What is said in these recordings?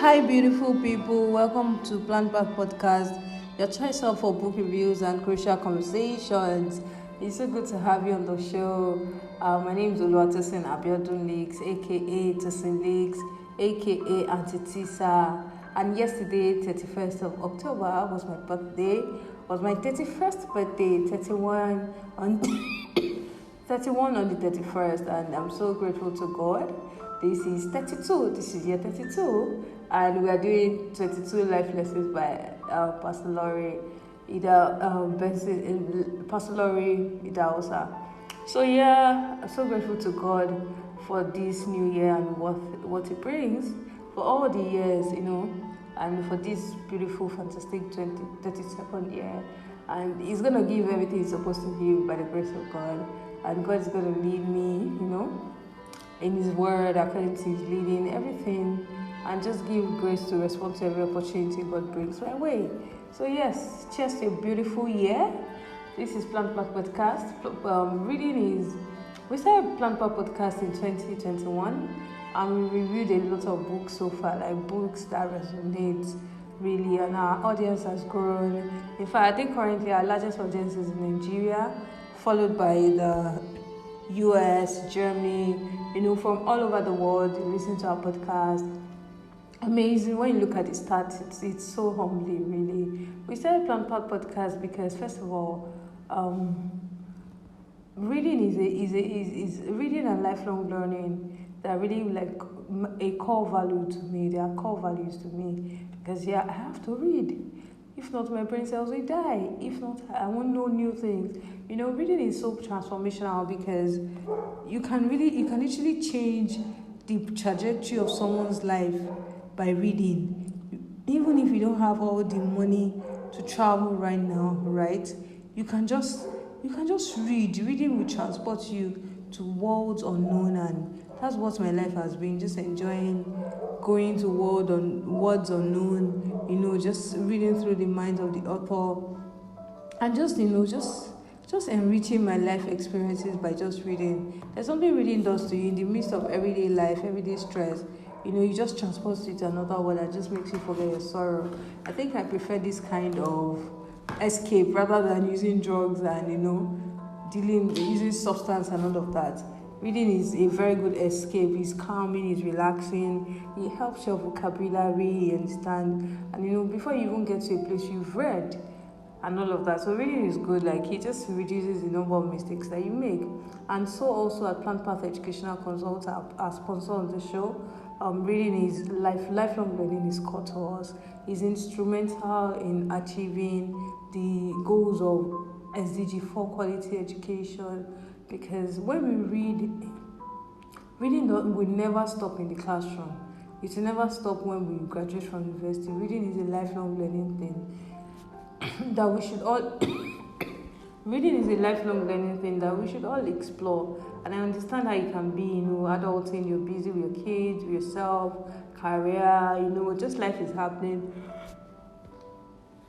Hi, beautiful people. Welcome to Plant Path Podcast, your choice of for book reviews and crucial conversations. It's so good to have you on the show. My name is Oluwatosin Abiodun-Lisk, aka Tosin, aka Auntie Tisa. And yesterday, 31st of October, was my birthday. Was my 31st birthday, 31 on 31 on the 31st, and I'm so grateful to God. This is 32. This is year 32, and we are doing 22 life lessons by Pastor Laurie Idahosa. So yeah, I'm so grateful to God for this new year and what it brings, for all the years, and for this beautiful, fantastic 32nd year. And He's gonna give everything He's supposed to give by the grace of God, and God is gonna lead me, in His word, according to His leading, everything, and just give grace to respond to every opportunity God brings my way. So yes, cheers to a beautiful year. This is Plant Path Podcast. We started Plant Path Podcast in 2021, and we reviewed a lot of books so far, like books that resonate really, and our audience has grown. In fact, I think currently our largest audience is in Nigeria, followed by the US, Germany, from all over the world. You listen to our podcast. Amazing. When you look at the stats, it's so humbling, really. We started Plant Path Podcast because, first of all, reading is reading and lifelong learning. They're really like a core value to me. They are core values to me because I have to read. If not, my brain cells will die. If not, I won't know new things. Reading is so transformational because you can literally change the trajectory of someone's life by reading. Even if you don't have all the money to travel right now, right? You can just read. Reading will transport you to worlds unknown, and that's what my life has been. Just enjoying going to words unknown, just reading through the mind of the author, and just enriching my life experiences by just reading. There's something reading does to you in the midst of everyday life, everyday stress. You just transport you to another world that just makes you forget your sorrow. I think I prefer this kind of escape rather than using drugs and using substance and all of that. Reading is a very good escape. It's calming, it's relaxing, it helps your vocabulary, you understand. And before you even get to a place you've read and all of that. So reading is good, like it just reduces the number of mistakes that you make. And so also at Plant Path Educational Consult, our sponsor on the show, reading is lifelong learning is core to us. It's instrumental in achieving the goals of SDG 4 quality education. Because when we reading will never stop in the classroom. It will never stop when we graduate from university. Reading is a lifelong learning thing that we should all. Reading is a lifelong learning thing that we should all explore. And I understand how it can be, adulting. You're busy with your kids, with yourself, career. Just life is happening.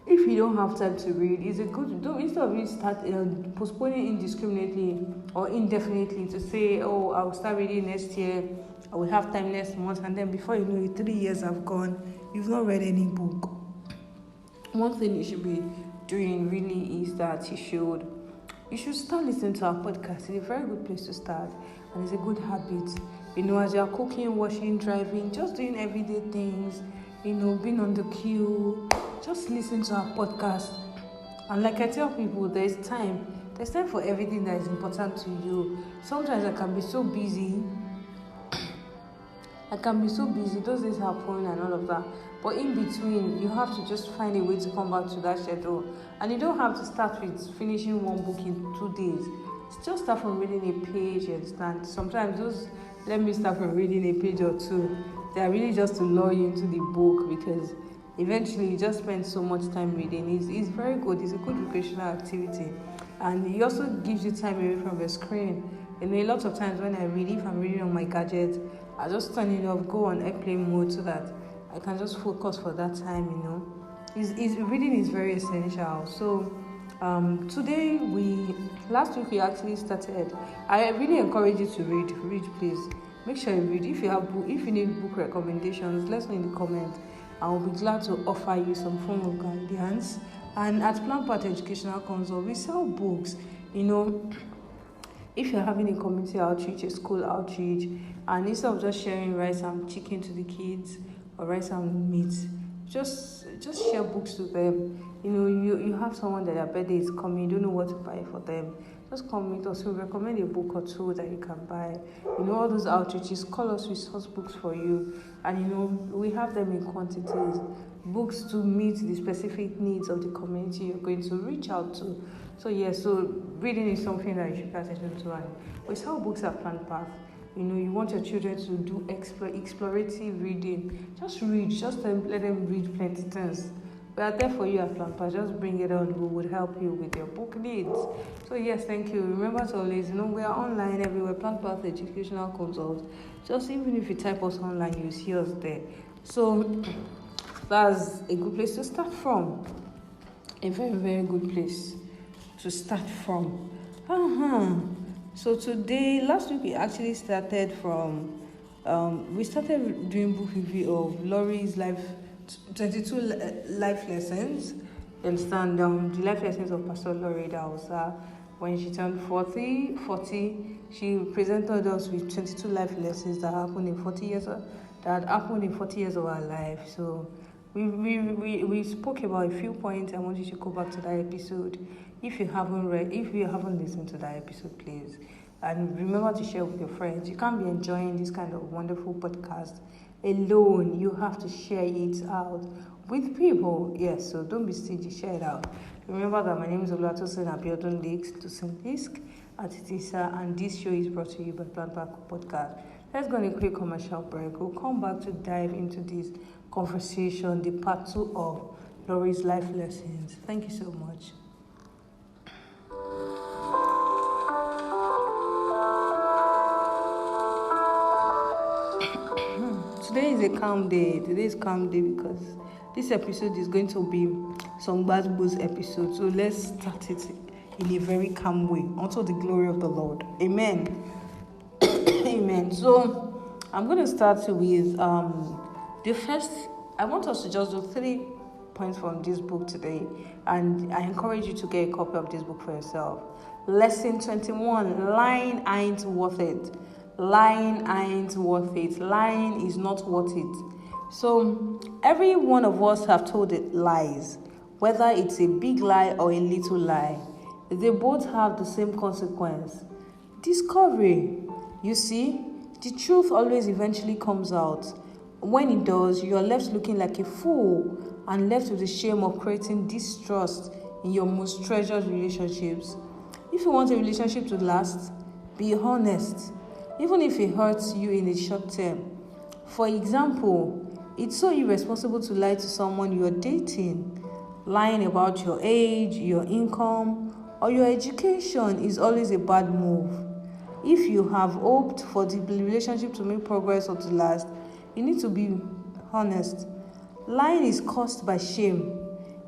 If you don't have time to read, it's a good instead of you start postponing indiscriminately or indefinitely to say, I'll start reading next year, I will have time next month, and then before you know it, 3 years have gone, you've not read any book. One thing you should be doing really is that you should start listening to our podcast. It's a very good place to start, and it's a good habit. As you're cooking, washing, driving, just doing everyday things, being on the queue. Just listen to our podcast. And like I tell people, there's time for everything that is important to you. Sometimes I can be so busy. Those days happen and all of that. But in between, you have to just find a way to come back to that schedule. And you don't have to start with finishing one book in 2 days. Just start from reading a page, you understand? Sometimes let me start from reading a page or two. They are really just to lure you into the book, because eventually you just spend so much time reading. It's very good. It's a good recreational activity, and it also gives you time away from the screen. A lot of times when I read, if I'm reading on my gadget, I just turn it off, go on airplane mode so that I can just focus for that time. Reading is very essential. So last week we actually started. I really encourage you to read please. Make sure you read. If you need book recommendations, let us know in the comments. I will be glad to offer you some form of guidance. And at Plan Path Educational Consult, we sell books. If you're having a community outreach, a school outreach, and instead of just sharing rice and chicken to the kids or rice and meat, just share books to them. You have someone that their birthday is coming, you don't know what to buy for them. Just come meet us. We'll recommend a book or two that you can buy. All those outreaches, call us, we source books for you. And we have them in quantities. Books to meet the specific needs of the community you're going to reach out to. So reading is something that you should pay attention to. And we sell books at Plan Path. You want your children to do explorative reading. Just read. Just let them read plenty things. We are there for you at Plan Path. Just bring it on. We would help you with your book needs. So yes, thank you. Remember to always, we are online everywhere. Plan Path Educational Consult. Just even if you type us online, you see us there. So that's a good place to start from. A very, very good place to start from. So last week we actually started from, we started doing book review of Laurie's life, 22 life lessons. You understand, the life lessons of Pastor Laurie Idahosa. When she turned 40, she presented us with 22 life lessons that happened in 40 years, that happened in 40 years of our life. So we spoke about a few points. I want you to go back to that episode. If you haven't listened to that episode, please. And remember to share with your friends. You can't be enjoying this kind of wonderful podcast alone. You have to share it out with people. Yes, so don't be stingy, share it out. Remember that my name is Oluwatosin Abiodun-Lisk, Tosin at Tisa, and this show is brought to you by Plan Path Podcast. Let's go on a quick commercial break. We'll come back to dive into this conversation, the part 2 of Laurie's life lessons. Thank you so much. Today is a calm day. Today is calm day because this episode is going to be some bad booze episode. So let's start it in a very calm way unto the glory of the Lord. Amen. Amen. So I'm going to start with the first. I want us to just do 3 points from this book today, and I encourage you to get a copy of this book for yourself. Lesson 21: lying ain't worth it. Lying ain't worth it. Lying is not worth it. So every one of us have told it lies, whether it's a big lie or a little lie. They both have the same consequence: discovery. You see, the truth always eventually comes out. When it does, you are left looking like a fool and left with the shame of creating distrust in your most treasured relationships. If you want a relationship to last, be honest, even if it hurts you in the short term. For example, it's so irresponsible to lie to someone you're dating. Lying about your age, your income, or your education is always a bad move. If you have hoped for the relationship to make progress or to last, you need to be honest. Lying is caused by shame.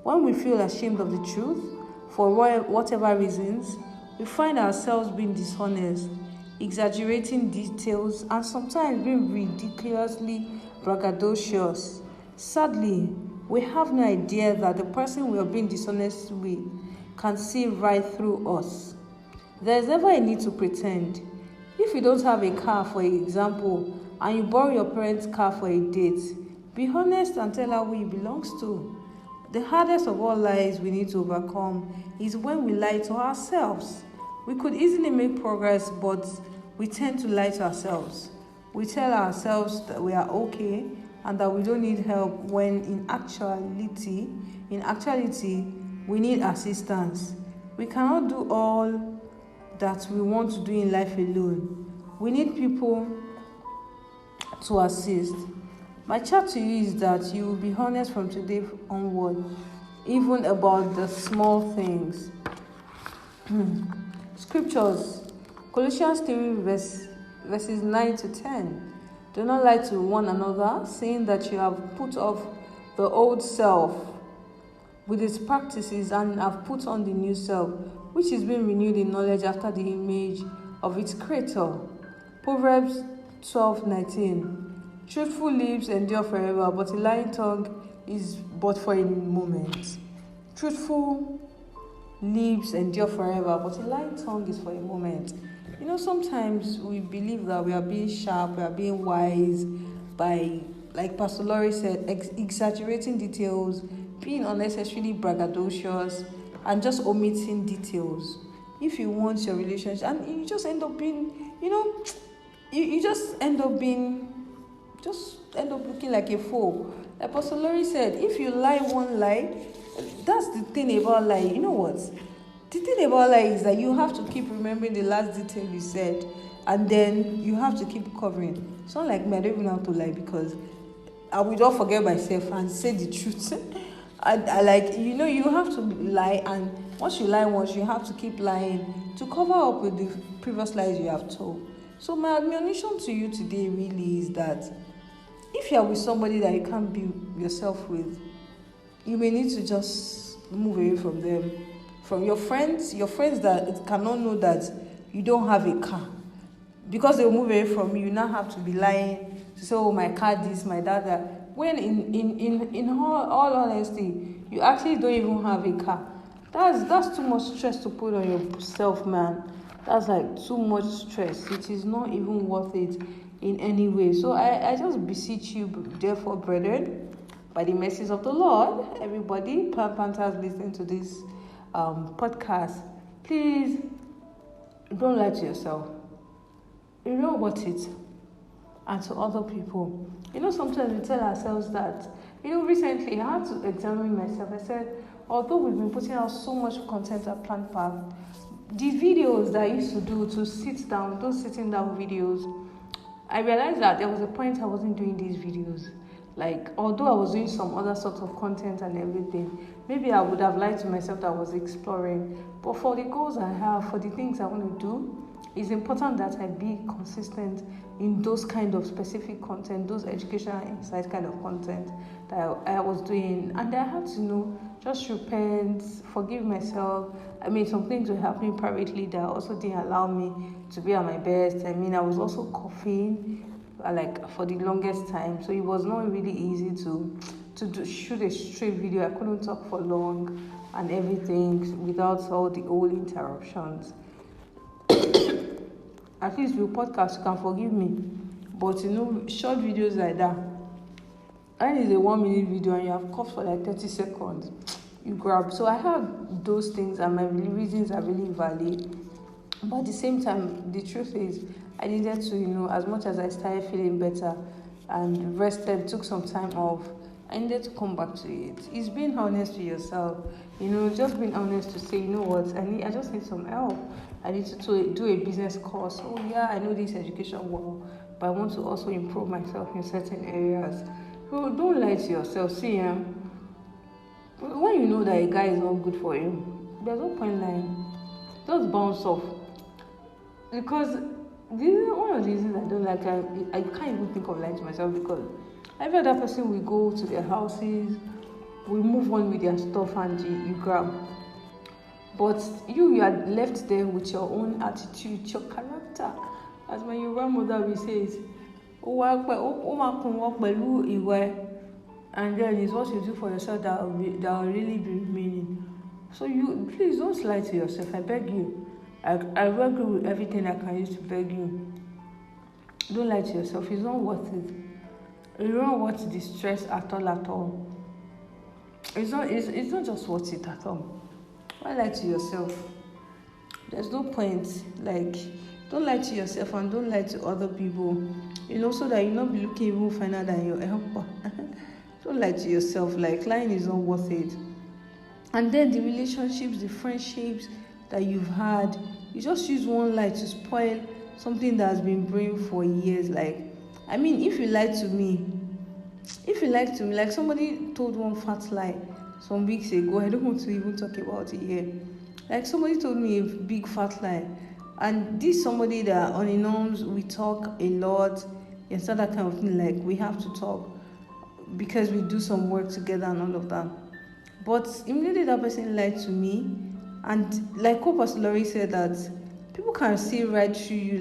When we feel ashamed of the truth, for whatever reasons, we find ourselves being dishonest, exaggerating details, and sometimes being ridiculously braggadocious. Sadly, we have no idea that the person we are being dishonest with can see right through us. There is never a need to pretend. If you don't have a car, for example, and you borrow your parents' car for a date, be honest and tell her who it belongs to. The hardest of all lies we need to overcome is when we lie to ourselves. We could easily make progress, but we tend to lie to ourselves. We tell ourselves that we are okay and that we don't need help, when in actuality, we need assistance. We cannot do all that we want to do in life alone. We need people to assist. My charge to you is that you will be honest from today onward, even about the small things. Scriptures, Colossians 3 verses 9 to 10. Do not lie to one another, saying that you have put off the old self with its practices and have put on the new self, which is being renewed in knowledge after the image of its creator. Proverbs 12:19. Truthful lips endure forever, but a lying tongue is but for a moment. Truthful lips endure forever, but a lying tongue is for a moment. Sometimes we believe that we are being sharp, we are being wise by, like Pastor Laurie said, exaggerating details, being unnecessarily braggadocious, and just omitting details. If you want your relationship, and you just end up being, you just end up looking like a fool. Like Pastor Laurie said, if you lie one lie, that's the thing about lie. You know what? The thing about lie is that you have to keep remembering the last detail you said, and then you have to keep covering. It's not like me, I don't even have to lie, because I will just forget myself and say the truth. You have to lie, and once you lie once, you have to keep lying to cover up with the previous lies you have told. So my admonition to you today really is that if you are with somebody that you can't be yourself with, you may need to just move away from them. From your friends that cannot know that you don't have a car. Because they'll move away from you now have to be lying to say, oh, my car this, my that. When in all honesty, you actually don't even have a car. That's too much stress to put on yourself, man. That's like too much stress. It is not even worth it in any way. So I just beseech you, therefore, brethren, by the mercies of the Lord, everybody, Panthers listening to this podcast, please don't lie to yourself. You know what it, and to other people. Sometimes we tell ourselves that, recently I had to examine myself. I said, although we've been putting out so much content at Plant Path, the videos that I used to do to sit down, those sitting down videos, I realized that there was a point I wasn't doing these videos. Like, although I was doing some other sorts of content and everything, maybe I would have lied to myself that I was exploring. But for the goals I have, for the things I want to do, it's important that I be consistent in those kind of specific content, those educational insight kind of content that I was doing. And I had to, just repent, forgive myself. Some things were happening privately that also didn't allow me to be at my best. I was also coughing, for the longest time. So it was not really easy to shoot a straight video. I couldn't talk for long and everything without all the old interruptions. At least with podcast, you can forgive me. But short videos like that, and it's a 1-minute video and you have coughed for like 30 seconds, you grab. So I have those things, and my reasons are really valid. But at the same time, the truth is, I needed to, as much as I started feeling better and rested, took some time off, I needed to come back to it. It's being honest to yourself, just being honest to say, what, I just need some help. I need to do a business course. Oh yeah, I know this education well, but I want to also improve myself in certain areas. So don't lie to yourself. See, when you know that a guy is not good for you, there's no point lying. Just bounce off. Because this is one of the reasons I don't like. I can't even think of lying to myself, because every other person we go to their houses, we move on with their stuff, and you grab. But you are left there with your own attitude, your character. As my grandmother will say, and then it's what you do for yourself that will really be remaining. So you please don't lie to yourself. I beg you. I beg you with everything I can use to beg you. Don't lie to yourself. It's not worth it. It's not worth the stress at all. It's not just worth it at all. Why lie to yourself? There's no point. Don't lie to yourself and don't lie to other people. So that you'll not be looking even finer than your helper. Don't lie to yourself. Lying is not worth it. And then the relationships, the friendships that you've had, you just use one lie to spoil something that has been brewing for years. If you lie to me, like somebody told one fat lie some weeks ago. I don't want to even talk about it here. Somebody told me a big fat lie, and this somebody that on the norms we talk a lot. It's not that kind of thing. We have to talk because we do some work together and all of that. But immediately that person lied to me, and like what Pastor Laurie said, that people can see right through you.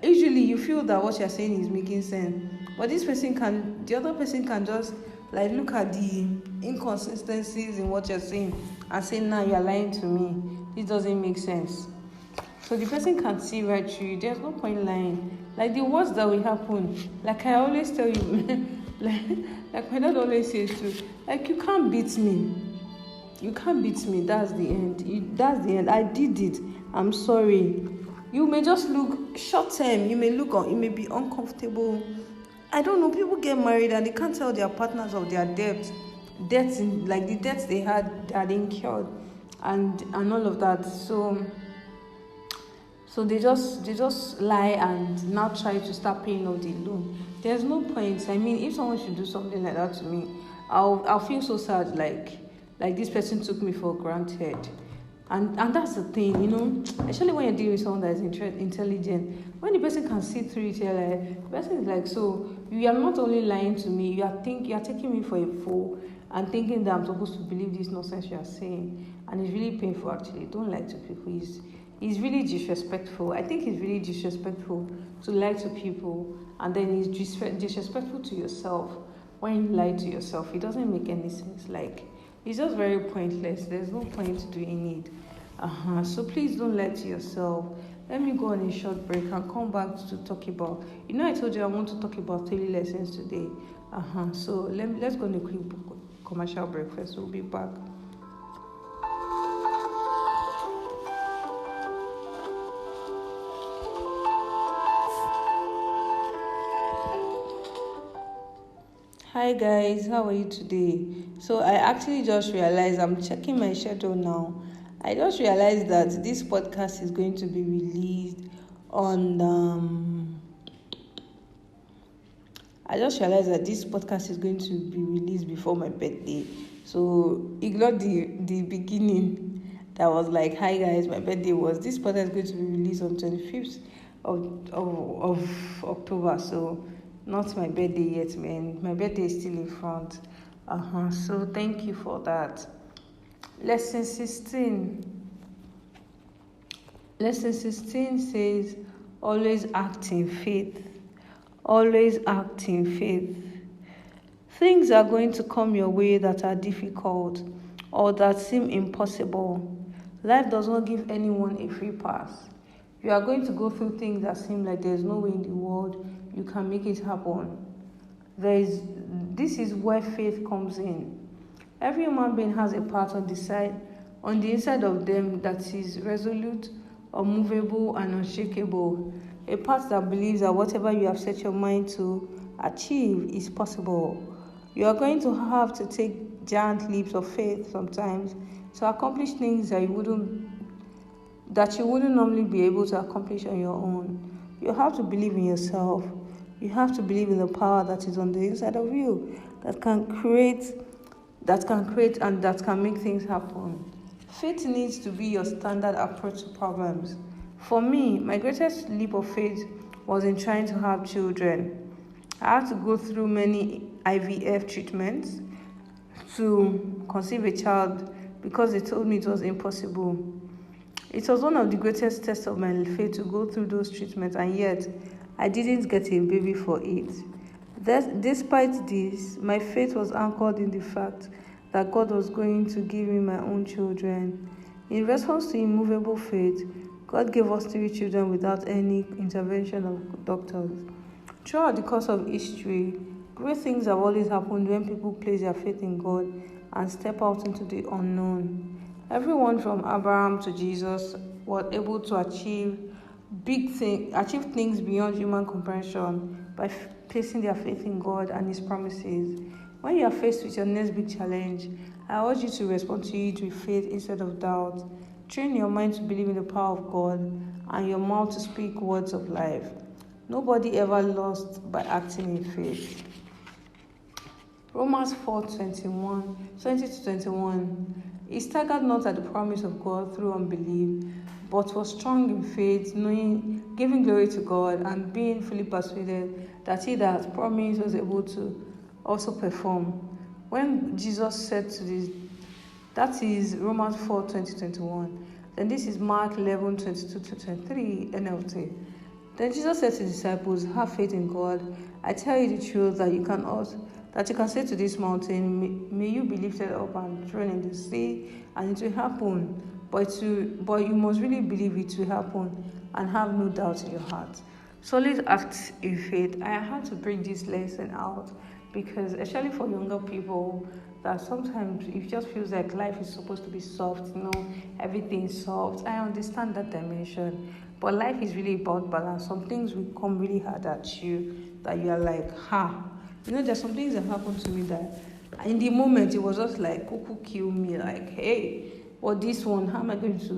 usually you feel that what you're saying is making sense, but the other person can just like look at the inconsistencies in what you're saying and say, nah, you're lying to me, this doesn't make sense. So the person can see right through you. There's no point lying. Like the worst that will happen, like I always tell you, like my dad always says too, like you can't beat me. You can't beat me. That's the end. That's the end. I did it. I'm sorry. You may just look short term. You may be uncomfortable. I don't know. People get married and they can't tell their partners of their debts like the debts they had incurred, and all of that. So they just lie and now try to start paying off the loan. There's no point. I mean, if someone should do something like that to me, I'll feel so sad. Like this person took me for granted. And that's the thing, especially when you're dealing with someone that is intelligent. When the person can see through it, the person is like, so you are not only lying to me, you are taking me for a fool and thinking that I'm supposed to believe this nonsense you are saying. And it's really painful, actually. Don't lie to people. It's really disrespectful. I think it's really disrespectful to lie to people, and then it's disrespectful to yourself when you lie to yourself. It doesn't make any sense. Like, it's just very pointless. There's no point doing it. So please don't lie to yourself. Let me go on a short break and come back to talk about. I told you I want to talk about daily lessons today. So let's go on a quick commercial break first. We'll be back. Hi guys, how are you today? So I actually just realized, I'm checking my schedule now. I just realized that this podcast is going to be released on before my birthday. So ignore the beginning that was like, hi guys, my birthday was. This podcast is going to be released on 25th of October. So not my birthday yet, man. My birthday is still in front. So thank you for that. Lesson 16. Lesson 16 says, always act in faith. Always act in faith. Things are going to come your way that are difficult or that seem impossible. Life does not give anyone a free pass. You are going to go through things that seem like there's no way in the world you can make it happen. This is where faith comes in. Every human being has a part on the inside of them that is resolute, unmovable, and unshakable. A part that believes that whatever you have set your mind to achieve is possible. You are going to have to take giant leaps of faith sometimes to accomplish things that you wouldn't normally be able to accomplish on your own. You have to believe in yourself. You have to believe in the power that is on the inside of you that can create and that can make things happen. Faith needs to be your standard approach to problems. For me, my greatest leap of faith was in trying to have children. I had to go through many IVF treatments to conceive a child because they told me it was impossible. It was one of the greatest tests of my faith to go through those treatments, and yet I didn't get a baby for it. Despite this, my faith was anchored in the fact that God was going to give me my own children. In response to immovable faith, God gave us 3 children without any intervention of doctors. Throughout the course of history, great things have always happened when people place their faith in God and step out into the unknown. Everyone from Abraham to Jesus was able to achieve things beyond human comprehension by placing their faith in God and His promises. When you are faced with your next big challenge, I urge you to respond to it with faith instead of doubt. Train your mind to believe in the power of God and your mouth to speak words of life. Nobody ever lost by acting in faith. Romans 4:20-21. He staggered not at the promise of God through unbelief, but was strong in faith, giving glory to God, and being fully persuaded that He that has promised was able to also perform. When Jesus said to this, that is Romans 4:20-21. Then this is Mark 11:22-23 NLT. Then Jesus said to his disciples, have faith in God. I tell you the truth that you can say to this mountain, may you be lifted up and thrown in the sea, and it will happen. But you must really believe it will happen and have no doubt in your heart. Solid acts in faith. I had to bring this lesson out because, especially for younger people, that sometimes it just feels like life is supposed to be soft, everything is soft. I understand that dimension, but life is really about balance. Some things will come really hard at you that you are like, there's some things that happened to me that in the moment it was just like, cuckoo kill me, like, hey, what this one, how am I going to,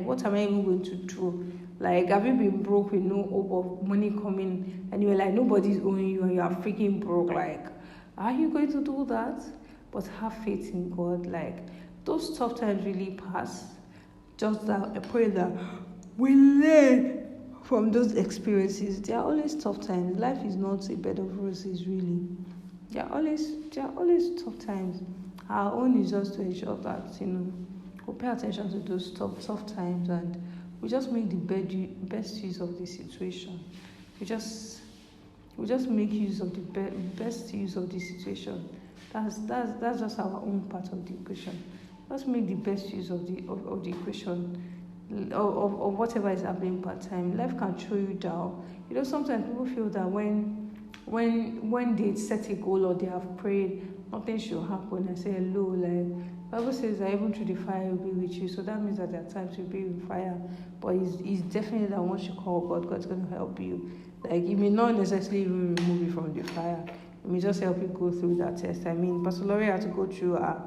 what am I even going to do? Have you been broke with no hope of money coming, and you're like, nobody's owing you and you are freaking broke, are you going to do that? But have faith in God. Those tough times really pass. Just that I pray that we learn from those experiences. There are always tough times. Life is not a bed of roses, really. There are always tough times. Our own is just to ensure that we pay attention to those tough times, and we just make the best use of the situation. We just make use of the best use of the situation. That's just our own part of the equation. Let's make the best use of the equation of whatever is happening part time. Life can throw you down. Sometimes people feel that when they set a goal or they have prayed, nothing should happen. I say hello, Bible says that even through the fire will be with you. So that means that there are times you'll be with fire, but it's definitely that once you call God, God's going to help you. It may not necessarily even remove you from the fire. It may just help you go through that test. Pastor Laurie had to go through a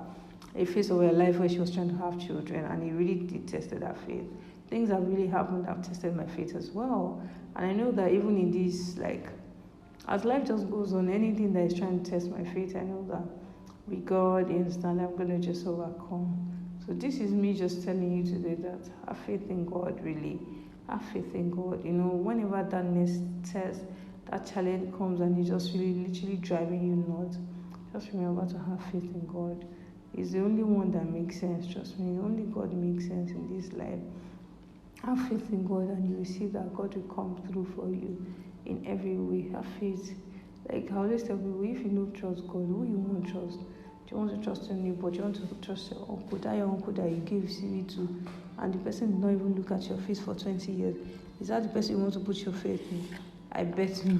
phase of her life where she was trying to have children, and it really did tested her faith. Things have really happened that have tested my faith as well. And I know that even in this, as life just goes on, anything that is trying to test my faith, I know that with God, instant, I'm going to just overcome. So this is me just telling you today that have faith in God, really. Have faith in God. Whenever that next test, that challenge comes and it's just really literally driving you nuts, just remember to have faith in God. He's the only one that makes sense, trust me. Only God makes sense in this life. Have faith in God and you will see that God will come through for you in every way. Have faith. I always tell people, if you don't trust God, who you want to trust? Do you want to trust your neighbor? Do you want to trust your uncle? That your uncle that you gave CV to, and the person did not even look at your face for 20 years. Is that the person you want to put your faith in? I bet no.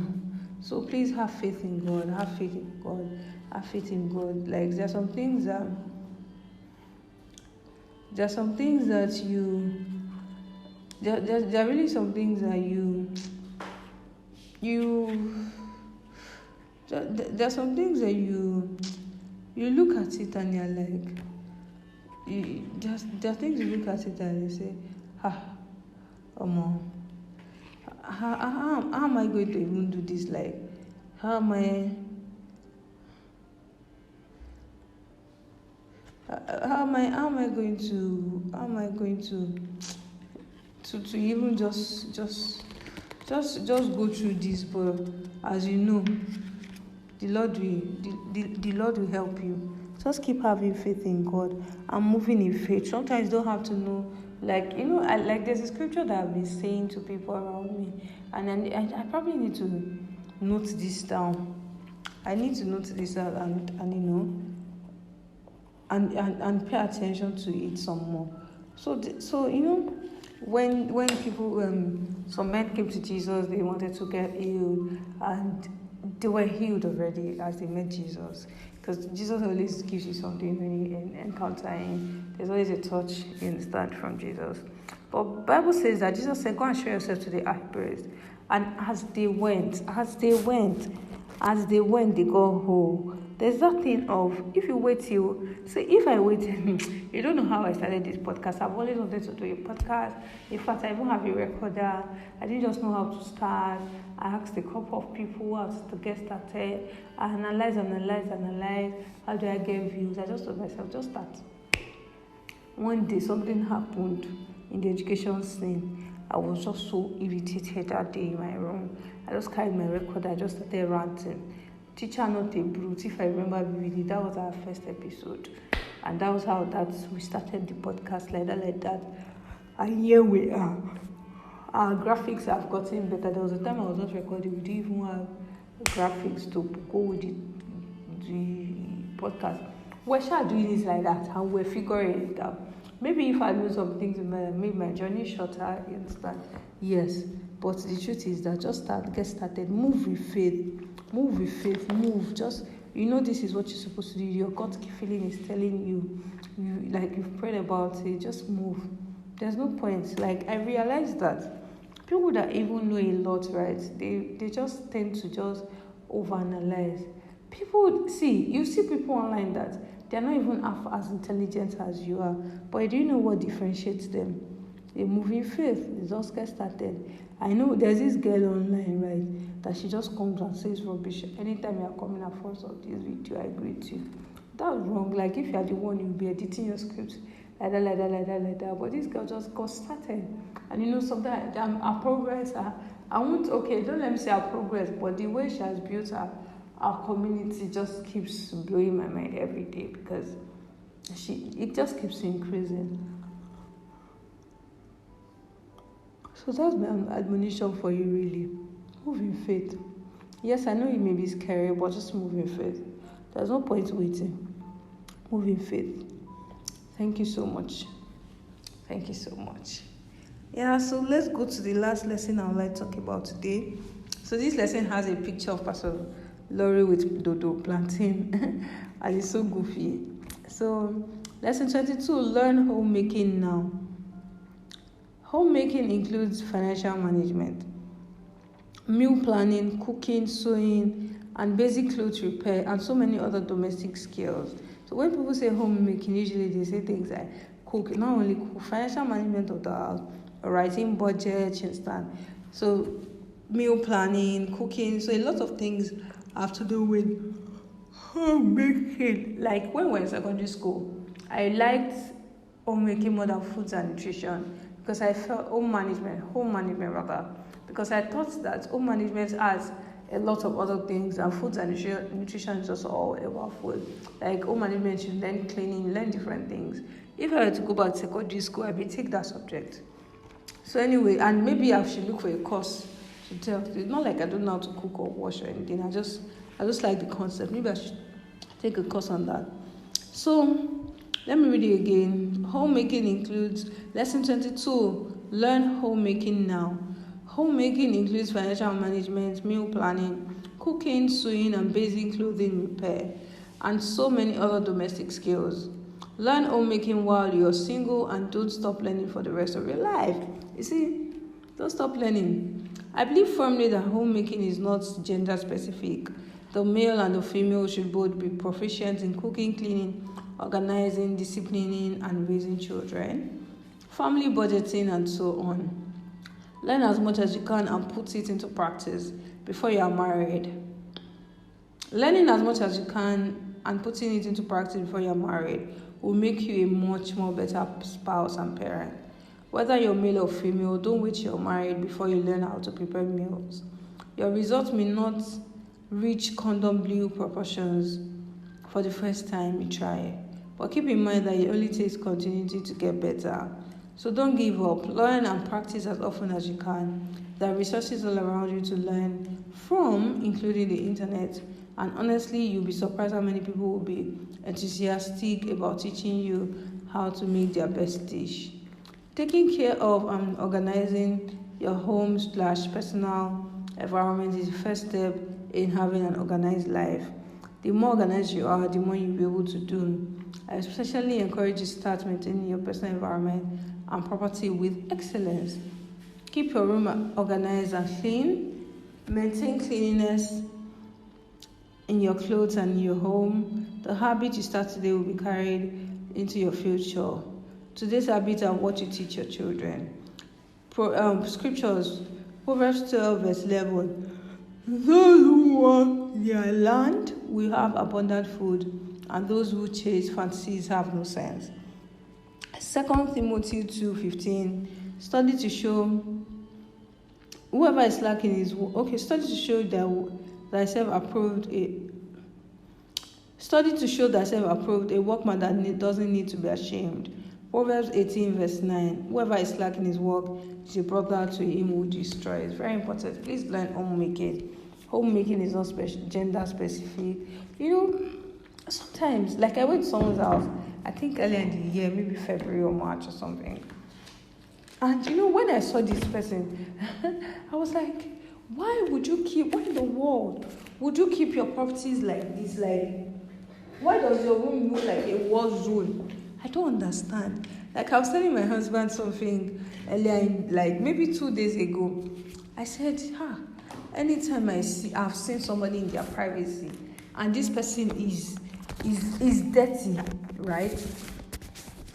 So please have faith in God. Have faith in God. Have faith in God. There are some things that there are really some things that there are some things that you look at it and you're like, there are things you look at it and you say, how am I going to even do this? How am I going to even just go through this? But as you know, the Lord will help you. Just keep having faith in God and moving in faith. Sometimes you don't have to know, there's a scripture that I've been saying to people around me, and I probably need to note this down. I need to note this out and pay attention to it some more. So when people, some men came to Jesus, they wanted to get healed, and they were healed already as they met Jesus. Because Jesus always gives you something when you encounter him. There's always a touch instant from Jesus. But Bible says that Jesus said, go and show yourself to the high priest. And as they went, they got whole. There's that thing of, if you wait till, if I waited, you don't know how I started this podcast. I've always wanted to do a podcast. In fact, I even have a recorder. I didn't just know how to start. I asked a couple of people how to get started. I analyze. How do I get views? I just told myself, just start. One day, something happened in the education scene. I was just so irritated that day in my room. I just carried my recorder. I just started ranting. Teacher not a brute, if I remember vividly, that was our first episode, and that was how we started the podcast like that, and here we are. Our graphics have gotten better. There was a time I was not recording. We didn't even have graphics to go with the podcast. We're doing it like that, and we're figuring it out. Maybe if I do some things, make my journey shorter. You understand? Yes. But the truth is that just get started. Move with faith. Move. Just, this is what you're supposed to do. Your gut feeling is telling you, you've prayed about it. Just move. There's no point. Like, I realized that people that even know a lot, right? They just tend to just overanalyze. You see people online that they're not even half as intelligent as you are. But do you know what differentiates them? They move in faith. They just get started. I know there's this girl online, right, that she just comes and says rubbish. Anytime you are coming across of this video, I agree with you. That's wrong. Like, if you are the one, you'll be editing your scripts like that. But this girl just got started. And sometimes our progress, don't let me say our progress, but the way she has built our community just keeps blowing my mind every day, because it just keeps increasing. So that's my admonition for you, really. Move in faith. Yes, I know it may be scary, but just move in faith. There's no point waiting. Move in faith. Thank you so much. Yeah, so let's go to the last lesson I would like to talk about today. So this lesson has a picture of Pastor Laurie with dodo plantain, and it's so goofy. So, lesson 22, learn homemaking now. Homemaking includes financial management, meal planning, cooking, sewing, and basic clothes repair, and so many other domestic skills. So when people say homemaking, usually they say things like cook, not only cook, financial management of the house, writing budgets, you understand? So meal planning, cooking, so a lot of things have to do with homemaking. Like when we were in secondary school, I liked homemaking more than foods and nutrition, because I felt home management rather, because I thought that home management has a lot of other things, and foods and nutrition is just all about food. Like home management, you learn cleaning, learn different things. If I were to go back to secondary school, I may take that subject. So anyway, and maybe I should look for a course to tell. It's not like I don't know how to cook or wash or anything. I just like the concept. Maybe I should take a course on that. So let me read it again. Homemaking includes lesson 22. Learn homemaking now. Homemaking includes financial management, meal planning, cooking, sewing, and basic clothing repair, and so many other domestic skills. Learn homemaking while you're single, and don't stop learning for the rest of your life. You see, don't stop learning. I believe firmly that homemaking is not gender specific. The male and the female should both be proficient in cooking, cleaning, organizing, disciplining, and raising children, family budgeting, and so on. Learn as much as you can and put it into practice before you are married. Learning as much as you can and putting it into practice before you are married will make you a much more better spouse and parent. Whether you're male or female, don't wait till you're married before you learn how to prepare meals. Your results may not reach condom blue proportions for the first time you try, but keep in mind that it only takes continuity to get better. So don't give up. Learn and practice as often as you can. There are resources all around you to learn from, including the internet. And honestly, you'll be surprised how many people will be enthusiastic about teaching you how to make their best dish. Taking care of and organizing your home/personal environment is the first step in having an organized life. The more organized you are, the more you'll be able to do. I especially encourage you to start maintaining your personal environment and property with excellence. Keep your room organized and clean. Maintain cleanliness in your clothes and in your home. The habit you start today will be carried into your future. Today's habits are what you teach your children. Scriptures, Proverbs 12 verse 11. Those who want their land will have abundant food, and those who chase fantasies have no sense. 2 Timothy 2:15. Study to show whoever is lacking is study to show thyself approved. Study to show thyself approved, a workman that doesn't need to be ashamed, Proverbs 18 verse 9. Whoever is lacking his work is a brother to him who destroys. Very important. Please learn homemaking. Homemaking is not gender specific. Sometimes, like I went to someone's house, I think earlier in the year, maybe February or March or something. And when I saw this person, I was like, why in the world would you keep your properties like this? Like, why does your room look like a war zone? I don't understand. Like, I was telling my husband something earlier, like maybe 2 days ago. I said, anytime I've seen somebody in their privacy, and this person is dirty, right?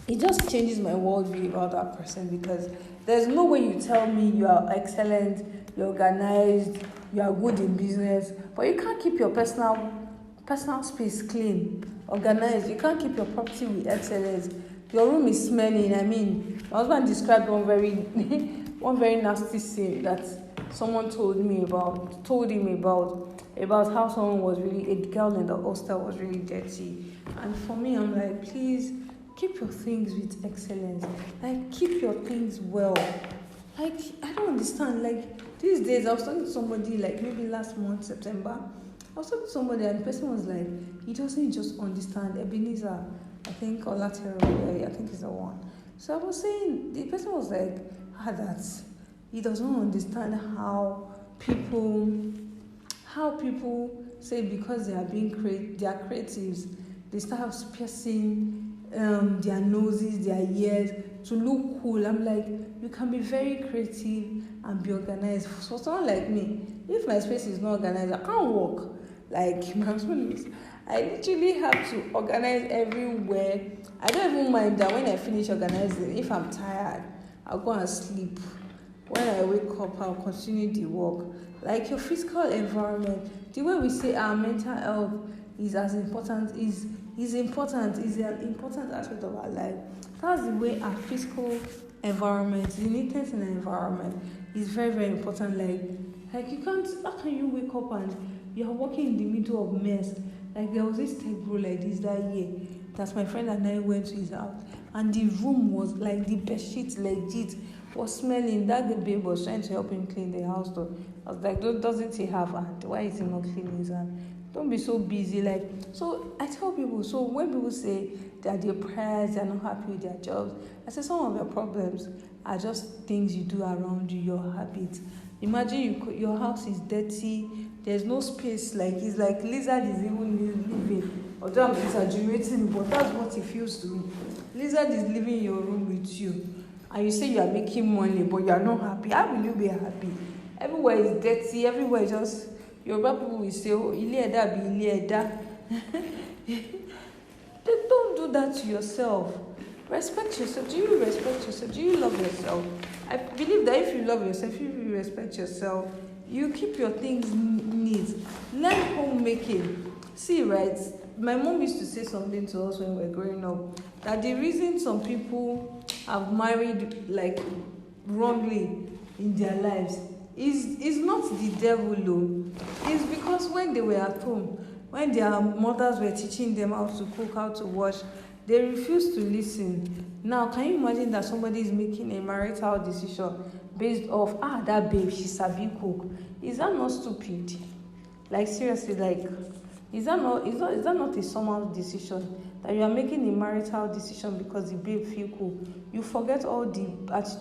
It just changes my worldview about that person, because there's no way you tell me you are excellent, you're organized, you are good in business, but you can't keep your personal space clean, organized. You can't keep your property with excellence. Your room is smelling. I mean, my husband described one very nasty scene that someone told him about how someone was really, a girl in the hostel was really dirty. And for me, I'm like, please keep your things with excellence. Like, keep your things well. Like, I don't understand. Like, these days, I was talking to somebody, like maybe last month, September. I was talking to somebody, and the person was like, he doesn't just understand. Ebenezer, I think, or Lateral, I think is the one. So I was saying, the person was like, that he doesn't understand how people say because they are they are creatives, they start piercing their noses, their ears to look cool. I'm like, you can be very creative and be organized. For someone like me, if my space is not organized, I can't walk. Like, my husband is, I literally have to organize everywhere. I don't even mind that when I finish organizing, if I'm tired, I'll go and sleep. When I wake up, I'll continue the work. Like, your physical environment, the way we say our mental health is as important, is an important aspect of our life. That's the way our physical environment, the neatness in the environment is very, very important. Like you can't, how can you wake up and you're walking in the middle of mess? Like, there was this tech bro like this that year that my friend and I went to his house, and the room was like, the bedsheet legit was smelling. That the babe was trying to help him clean the house though. I was like, doesn't he have hand? Why is he not cleaning his hand? Don't be so busy. Like, so I tell people, so when people say they're depressed, they're not happy with their jobs, I say some of your problems are just things you do around you, your habits. Imagine your house is dirty, there's no space, like it's like lizard is even living. Although I'm exaggerating, but that's what it feels to me. Lizard is living in your room with you, and you say you are making money, but you are not happy. How will you be happy? Everywhere is dirty, everywhere is just, Yoruba people will say, oh, Ile Eda be Ile Eda. Don't do that to yourself. Respect yourself. Do you respect yourself? Do you love yourself? I believe that if you love yourself, if you respect yourself, you keep your things neat. Learn homemaking. See, right? My mom used to say something to us when we were growing up, that the reason some people have married like wrongly in their lives is not the devil though. It's because when they were at home, when their mothers were teaching them how to cook, how to wash, they refused to listen. Now, can you imagine that somebody is making a marital decision based off, that babe, she sabi cook? Is that not stupid? Like, seriously, like, is that not a someone's decision that you are making a marital decision because the babe feel cool? You forget all the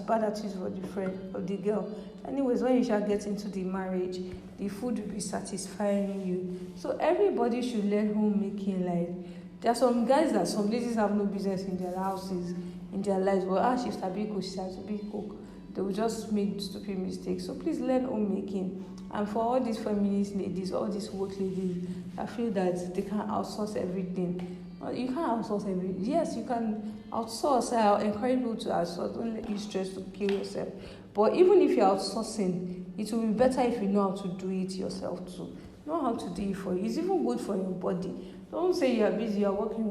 bad attitudes of the friend of the girl. Anyways, when you shall get into the marriage, the food will be satisfying you. So everybody should learn homemaking. Like, there are some guys that some ladies have no business in their houses, in their lives. But she's a big cook, she's a big cook. They will just make stupid mistakes. So please learn homemaking. And for all these feminist ladies, all these work ladies, I feel that they can outsource everything. You can't outsource everything. Yes, you can outsource. I'll encourage people to outsource. Don't let you stress to kill yourself. But even if you're outsourcing, it will be better if you know how to do it yourself too. Know how to do it for you. It's even good for your body. Don't say you're busy, you're working.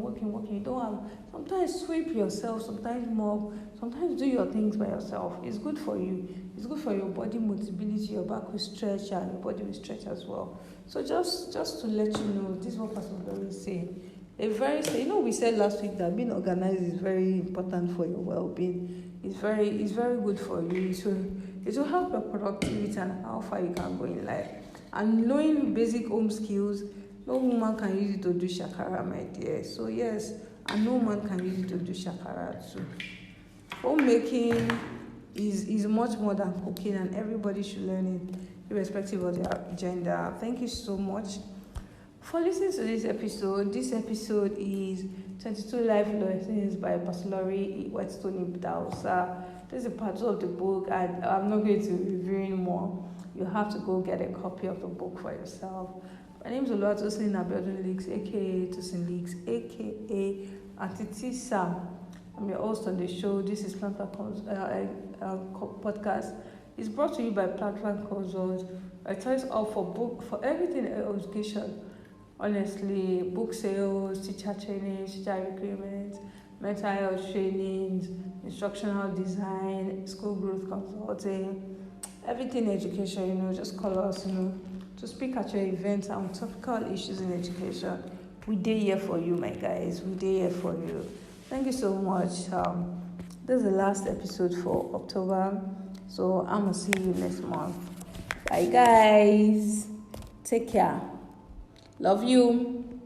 You don't have. Sometimes sweep yourself, sometimes mop, sometimes do your things by yourself. It's good for you. It's good for your body mobility, your back will stretch and your body will stretch as well. So just to let you know, this is what Pastor Laurie is saying. we said last week that being organized is very important for your well-being. It's very good for you. So it will help your productivity and how far you can go in life. And knowing basic home skills, no woman can use it to do shakara, my dear. So yes, and no man can use it to do shakara too. Homemaking is much more than cooking, and everybody should learn it, irrespective of their gender. Thank you so much for listening to this episode. This episode is 22 Life Lessons by Pastor Laurie Idahosa. This is a part of the book, and I'm not going to be reviewing more. You have to go get a copy of the book for yourself. My name is Oluwatosin Abiodun-Lisk, aka Tosin, aka Auntie Sam. I'm your host on the show. This is podcast. It's brought to you by Platform Consult. I choice all for everything in education. Honestly, book sales, teacher trainings, teacher recruitment, mental health trainings, instructional design, school growth consulting, everything education. Just call us. To speak at your events on topical issues in education. We did here for you, my guys. We did here for you. Thank you so much. This is the last episode for October, so I'm gonna see you next month. Bye, guys. Take care. Love you.